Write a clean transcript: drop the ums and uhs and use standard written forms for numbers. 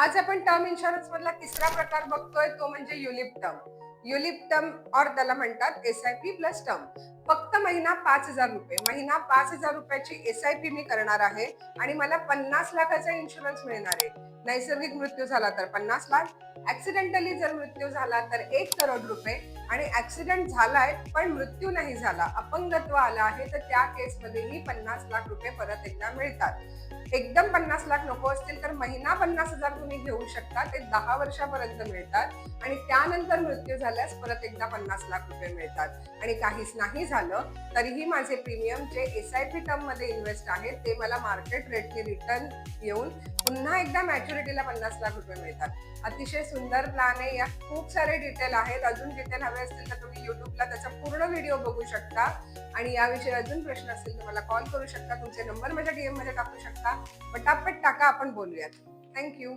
आज आपण term insurance मधला तिसरा प्रकार बघतोय, तो म्हणजे युलिप टर्म. युलिप टर्म और त्याला म्हणतात SIP प्लस टर्म. फक्त महिना 5,000 रुपये, महिना 5,000 रुपयाची SIP मी करणार आहे आणि मला 50 लाखाचा इन्शुरन्स मिळणार आहे. नैसर्गिक मृत्यू झाला तर 50 लाख, ऍक्सिडेंटली जर मृत्यू झाला तर 1 करोड रुपये आणि ऍक्सिडेंट झालाय पण मृत्यू नाही झाला, अपंगत्व आला आहे, तर त्या केसमध्येही 50 लाख रुपये परत एकदा मिळतात. एकदम 50 लाख नको असतील तर महिना 50,000 तुम्ही घेऊ शकता, ते 10 वर्षापर्यंत मिळतात आणि त्यानंतर मृत्यू झाल्यास परत एकदा 50 लाख रुपये मिळतात आणि काहीच नाही झालं तरीही माझे प्रीमियम जे SIP टर्म मध्ये इन्व्हेस्ट आहेत ते मला मार्केट रेटने रिटर्न येऊन पुन्हा एकदा मॅच्युरिटीला 50 लाख रुपये मिळतात. अतिशय सुंदर प्लॅन आहे. यात खूप सारे डिटेल आहेत. अजून डिटेल हवे असतील तर तुम्ही युट्यूबला त्याचा पूर्ण व्हिडिओ बघू शकता आणि याविषयी अजून प्रश्न असतील तर मला कॉल करू शकता. तुमचे नंबर माझ्या DM मध्ये टाकू शकता. पटापट टाका, आपण बोलूयात. थँक्यू.